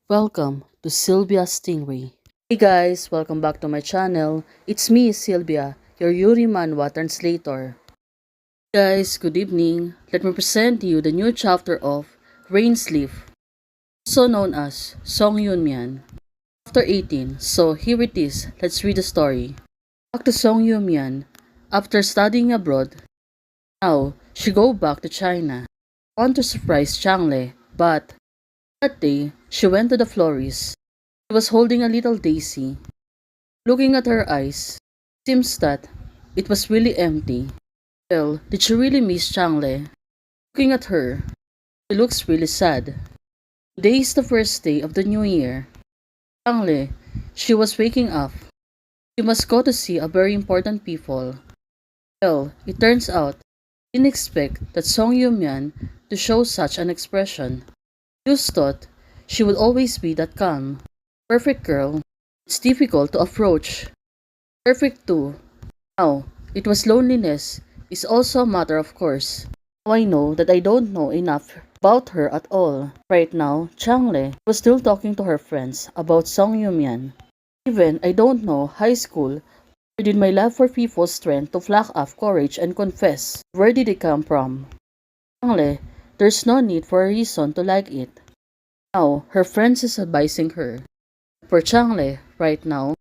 Welcome to Sylvia Stingray. Hey guys, welcome back to my channel. It's me, Sylvia, your Yuri Manhwa translator. Guys, good evening. Let me present to you the new chapter of Rain's Leaf, also known as Song Yunmian. Chapter 18. So here it is. Let's read the story. Back to Song Yunmian. After studying abroad, now she go back to China. Want to surprise Changle, but that day she went to the florist. She was holding a little daisy. Looking at her eyes, seems that it was really empty. Well, did she really miss Changle? Looking at her, she looks really sad. Today is the first day of the new year. Changle, she was waking up. She must go to see a very important people. Well, it turns out, she didn't expect that Song Yumyan to show such an expression. Just thought she would always be that calm, perfect girl. It's difficult to approach. Perfect too. Now, it was loneliness is also a matter of course. Now I know that I don't know enough about her at all. Right now, Changle was still talking to her friends about Song Yumyan. Even I don't know high school, where did my love for people's strength to flack up courage and confess? Where did it come from? Changle, there's no need for a reason to like it. Now, her friends is advising her. For Changle, right now,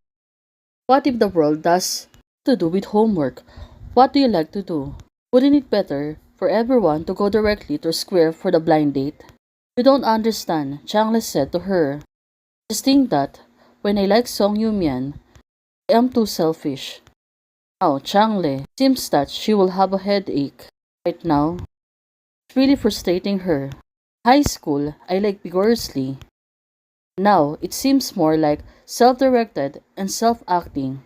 what if the world does to do with homework? What do you like to do? Wouldn't it better for everyone to go directly to square for the blind date? You don't understand, Changle said to her. Just think that when I like Song Yumyan, I am too selfish. Now, Changle seems that she will have a headache right now. It's really frustrating her. High school, I like vigorously. Now, it seems more like self-directed and self-acting.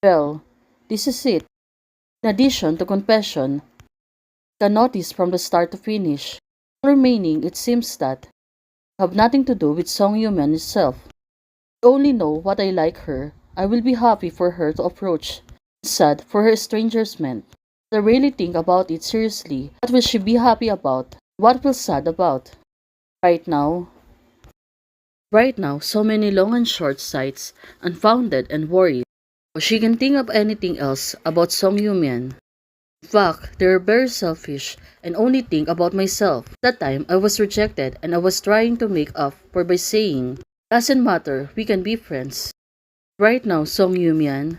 Well, this is it. In addition to confession, I can notice from the start to finish. All remaining, it seems that have nothing to do with Song Yuman itself. I only know what I like her. I will be happy for her to approach. Sad for her estrangement. I really think about it seriously. What will she be happy about? What will sad about? Right now, Right now, so many long and short sights, unfounded and worried. She can think of anything else about Song Yumian. In fact, they're very selfish and only think about myself. That time, I was rejected and I was trying to make up for by saying, doesn't matter, we can be friends. Right now, Song Yumian,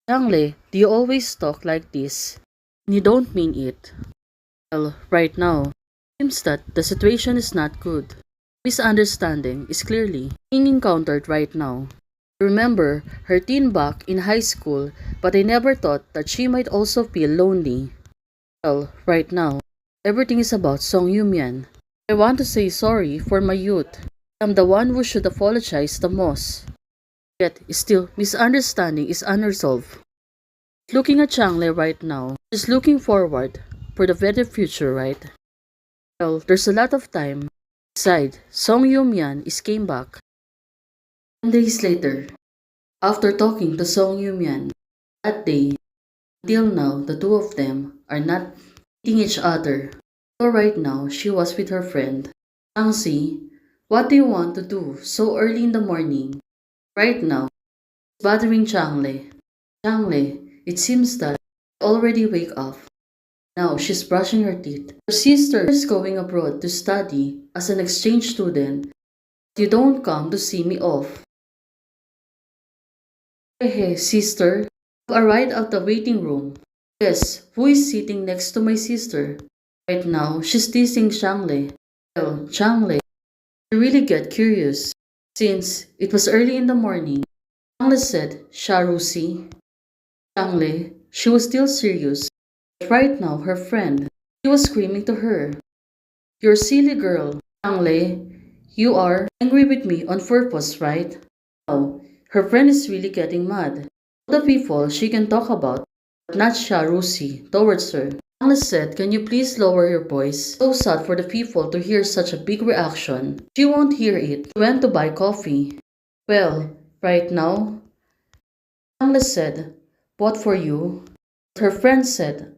Changle, do you always talk like this? And you don't mean it. Well, right now, seems that the situation is not good. Misunderstanding is clearly being encountered right now. I remember her teen back in high school, but I never thought that she might also feel lonely. Well, right now, everything is about Song Yumian. I want to say sorry for my youth. I'm the one who should apologize the most. Yet, still, misunderstanding is unresolved. Looking at Changle right now, she's looking forward for the better future, right? Well, there's a lot of time. Besides, Song Yumian is came back. 10 days later, after talking to Song Yumian, that day, until now, the two of them are not meeting each other. So right now, she was with her friend. Changxi, what do you want to do so early in the morning? Right now, it's bothering Changle. Changle, it seems that she already wake up. Now she's brushing her teeth. Her sister is going abroad to study as an exchange student. You don't come to see me off. Hey, sister. I've arrived at the waiting room. Yes, who is sitting next to my sister? Right now, she's teasing Changle. Well, Changle, I really get curious. Since it was early in the morning, Changle said, Sharusi. Changle, she was still serious. But right now, her friend, she was screaming to her. You're a silly girl. Changle, you are angry with me on purpose, right? Now, her friend is really getting mad. All the people she can talk about, but not Sharusi, towards her. Changle said, can you please lower your voice? So sad for the people to hear such a big reaction. She won't hear it. She went to buy coffee. Well, right now, Changle said, what for you? Her friend said,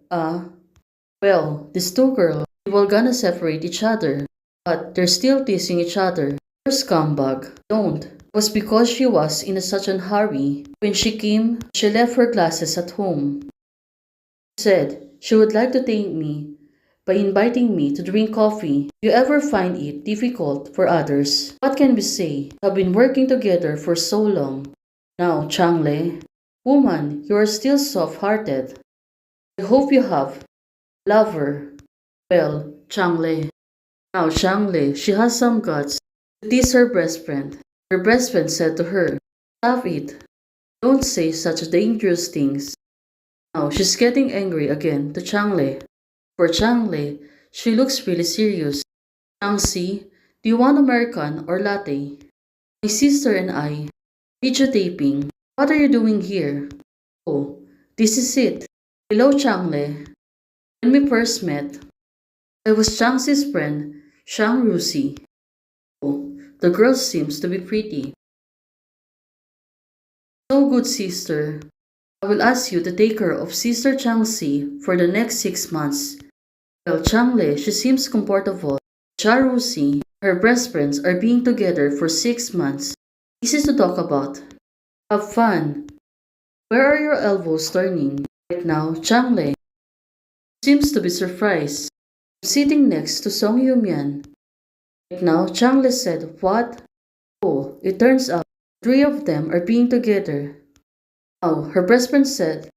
well, these two girls, they were gonna separate each other, but they're still teasing each other. Her scumbag. Don't. It was because she was in such a hurry. When she came, she left her glasses at home. She said she would like to thank me by inviting me to drink coffee. Do you ever find it difficult for others? What can we say? Have been working together for so long. Now, Changle, woman, you are still soft-hearted. I hope you have a lover. Well, Changle. Now, Changle, she has some guts to tease her best friend. Her best friend said to her, "Stop it. Don't say such dangerous things." Now, she's getting angry again to Changle. For Changle, she looks really serious. Changxi, do you want American or latte? My sister and I, videotaping. What are you doing here? Oh, this is it. Hello, Changle. When we first met, I was Changxi's friend, Shang Rusi. Oh, the girl seems to be pretty. So good, sister. I will ask you to take care of Sister Changxi for the next 6 months. Well, Changle, she seems comfortable. Charusi, her best friends are being together for 6 months. Easy to talk about. Have fun. Where are your elbows turning? Right now, Changle seems to be surprised. Sitting next to Song Yumian. Right now, Changle said, "What? Oh, it turns out three of them are being together." Now, her best friend said,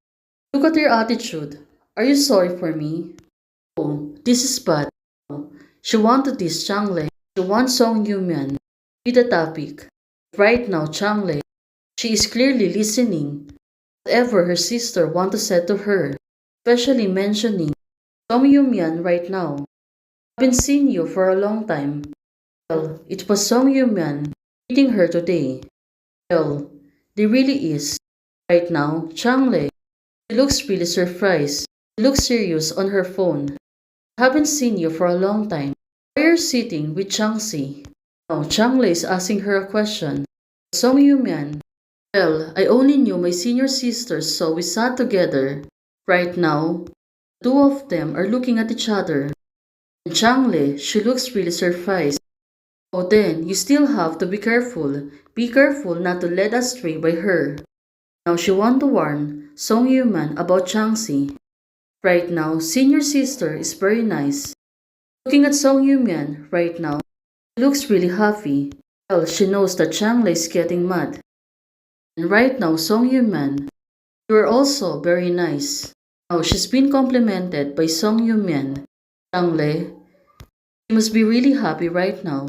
"Look at your attitude. Are you sorry for me?" Oh, this is bad. She wanted this Changle. She wants Song Yumian. Be the topic. Right now, Changle, she is clearly listening. Whatever her sister want to say to her, especially mentioning Song Yumian right now. I've been seeing you for a long time. Well, it was Song Yumian meeting her today. Well, there really is. Right now, Changle, she looks really surprised. She looks serious on her phone. I haven't seen you for a long time. Why are you sitting with Changxi? Now, Changle is asking her a question. Song Yumian. Well, I only knew my senior sisters, so we sat together. Right now, the two of them are looking at each other. And Changle, she looks really surprised. Oh, then, you still have to be careful. Be careful not to led astray by her. Now she want to warn Song Yuman about Changxi. Right now, senior sister is very nice. Looking at Song Yuman right now, she looks really happy. Well, she knows that Changle is getting mad. And right now, Song Yuman, you are also very nice. Now she's been complimented by Song Yuman. Changle, she must be really happy right now.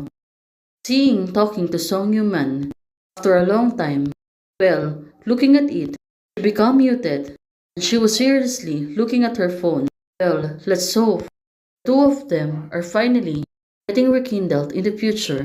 Seeing talking to Song Yuman after a long time. Well, looking at it, she became muted and she was seriously looking at her phone. Well, let's hope the two of them are finally getting rekindled in the future.